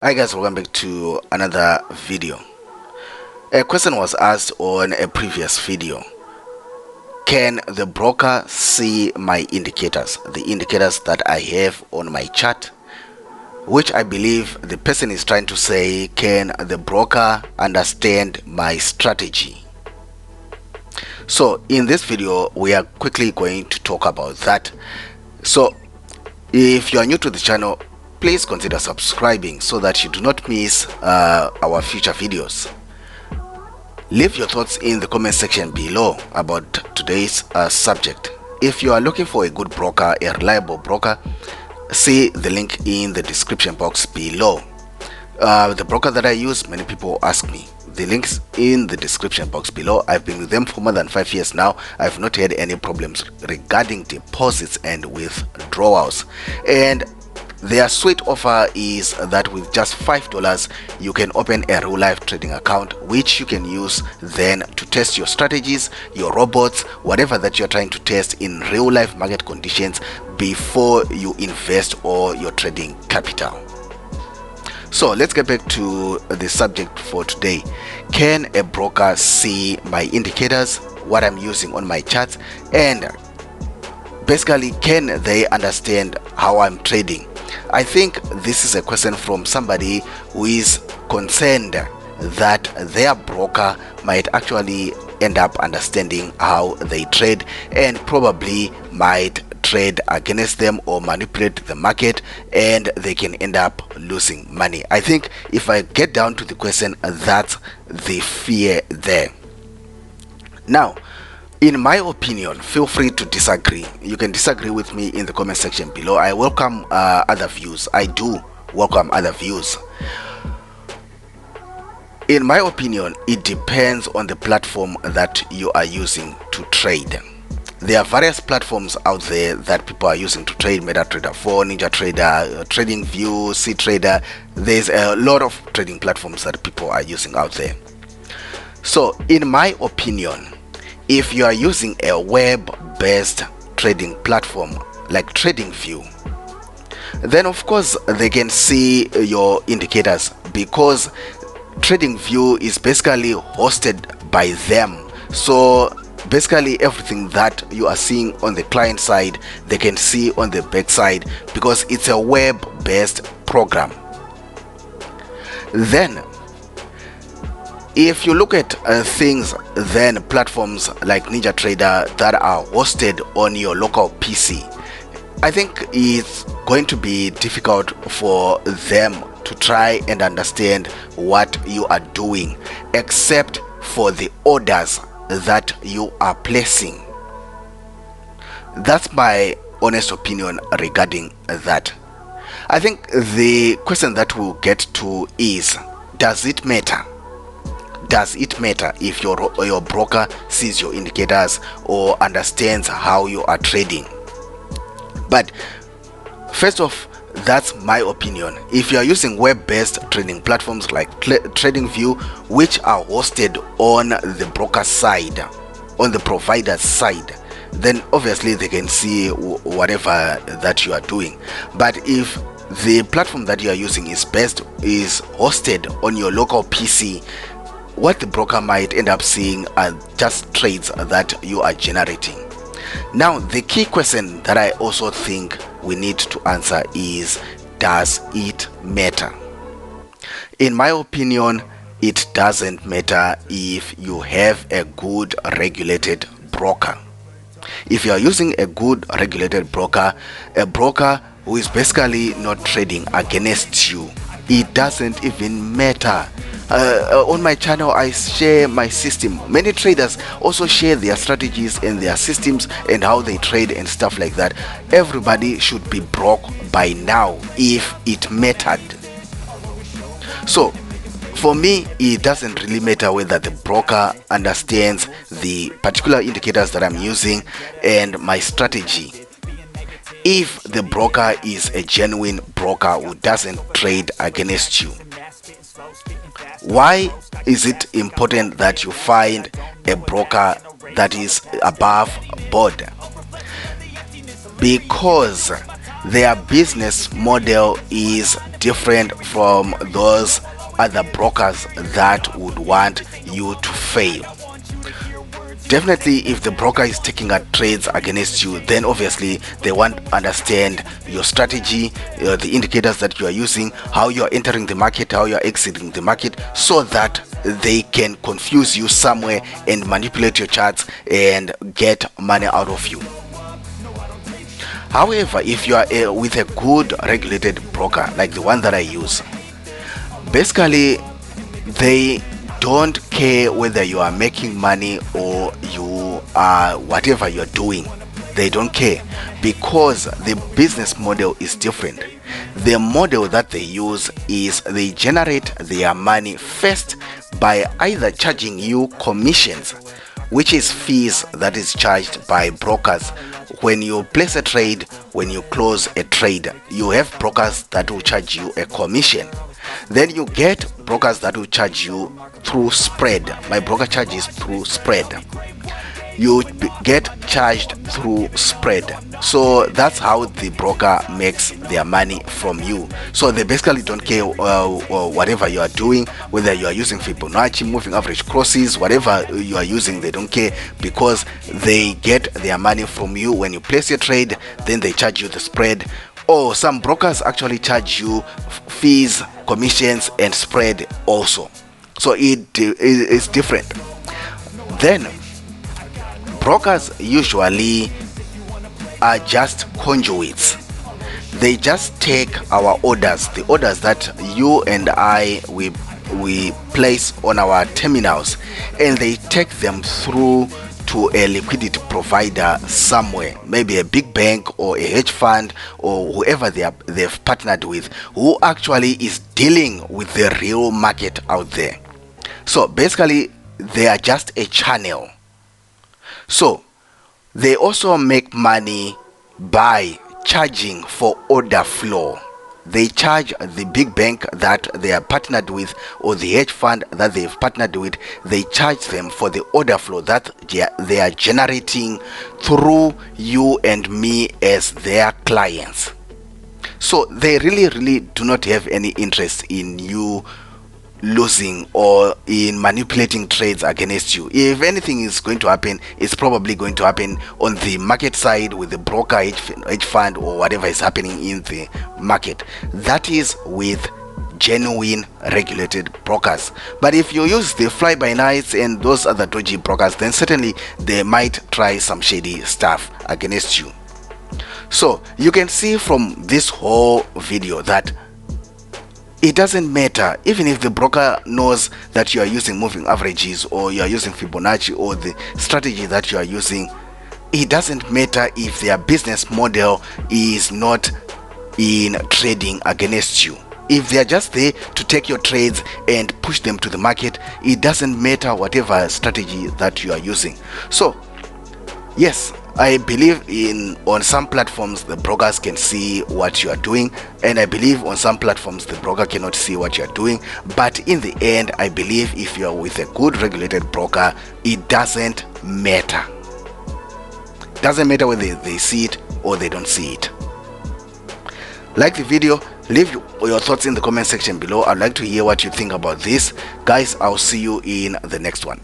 Hi guys, welcome back to another video. A question was asked on a previous video. Can the broker see my indicators, the indicators that I have on my chart? Which I believe the person is trying to say, can the broker understand my strategy? So in this video, we are quickly going to talk about that. So if you are new to the channel, please consider subscribing so that you do not miss our future videos. Leave your thoughts in the comment section below about today's subject. If you are looking for a good broker, a reliable broker, see the link in the description box below. The broker that I use, many people ask me. The links in the description box below. I've been with them for more than 5 years now. I've not had any problems regarding deposits and withdrawals. And their sweet offer is that with just $5 you can open a real life trading account, which you can use then to test your strategies, your robots, whatever that you're trying to test in real life market conditions before you invest all your trading capital. So let's get back to the subject for today. Can a broker see my indicators, what I'm using on my charts, and basically can they understand how I'm trading? I think this is a question from somebody who is concerned that their broker might actually end up understanding how they trade and probably might trade against them or manipulate the market, and they can end up losing money. I think if I get down to the question, that's the fear there. Now, in my opinion, feel free to disagree. You can disagree with me in the comment section below. I welcome other views. I do welcome other views. In my opinion, it depends on the platform that you are using to trade. There are various platforms out there that people are using to trade: MetaTrader 4, NinjaTrader, TradingView, CTrader. There's a lot of trading platforms that people are using out there. So in my opinion, if you are using a web-based trading platform like TradingView, then of course they can see your indicators, because TradingView is basically hosted by them. So basically everything that you are seeing on the client side, they can see on the back side, because it's a web-based program. Then if you look at things, then platforms like NinjaTrader that are hosted on your local PC, I think it's going to be difficult for them to try and understand what you are doing, except for the orders that you are placing. That's my honest opinion regarding that. I think the question that we'll get to is, does it matter? Does it matter if your broker sees your indicators or understands how you are trading? But first off, that's my opinion. If you are using web-based trading platforms like TradingView, which are hosted on the broker side, on the provider side, then obviously they can see whatever that you are doing. But if the platform that you are using is hosted on your local PC, what the broker might end up seeing are just trades that you are generating. Now, the key question that I also think we need to answer is, does it matter? In my opinion, it doesn't matter if you have a good regulated broker. If you are using a good regulated broker, a broker who is basically not trading against you, it doesn't even matter. On my channel, I share my system. Many traders also share their strategies and their systems and how they trade and stuff like that. Everybody should be broke by now if it mattered. So for me, it doesn't really matter whether the broker understands the particular indicators that I'm using and my strategy. If the broker is a genuine broker who doesn't trade against you, why is it important that you find a broker that is above board? Because their business model is different from those other brokers that would want you to fail. Definitely, if the broker is taking a trades against you, then obviously they want to understand your strategy, the indicators that you are using, how you are entering the market, how you are exiting the market, so that they can confuse you somewhere and manipulate your charts and get money out of you. However, if you are with a good regulated broker like the one that I use, basically they don't care whether you are making money or you are whatever you're doing. They don't care, because the business model is different. The model that they use is they generate their money first by either charging you commissions, which is fees that is charged by brokers. When you place a trade, when you close a trade, you have brokers that will charge you a commission. Then you get brokers that will charge you through spread. My broker charges through spread. You get charged through spread. So that's how the broker makes their money from you. So they basically don't care whatever you are doing, whether you are using Fibonacci, moving average crosses, whatever you are using, they don't care, because they get their money from you. When you place your trade, then they charge you the spread. Or some brokers actually charge you fees, commissions, and spread also. So it is different. Then brokers usually are just conduits. They just take our orders, the orders that you and I we place on our terminals, and they take them through to a liquidity provider somewhere, maybe a big bank or a hedge fund or whoever they've partnered with, who actually is dealing with the real market out there. So basically they are just a channel. So they also make money by charging for order flow. They charge the big bank that they are partnered with, or the hedge fund that they've partnered with. They charge them for the order flow that they are generating through you and me as their clients. So they really do not have any interest in you losing or in manipulating trades against you. If anything is going to happen, it's probably going to happen on the market side with the broker, hedge fund, or whatever is happening in the market. That is with genuine regulated brokers. But if you use the fly by nights and those other dodgy brokers, then certainly they might try some shady stuff against you. So you can see from this whole video that it doesn't matter, even if the broker knows that you are using moving averages or you are using Fibonacci or the strategy that you are using. It doesn't matter if their business model is not in trading against you. If they are just there to take your trades and push them to the market, it doesn't matter whatever strategy that you are using. So yes, I believe on some platforms the brokers can see what you are doing, and I believe on some platforms the broker cannot see what you are doing. But in the end, I believe if you are with a good regulated broker, it doesn't matter. Doesn't matter whether they see it or they don't see it. Like the video, leave your thoughts in the comment section below. I'd like to hear what you think about this. Guys, I'll see you in the next one.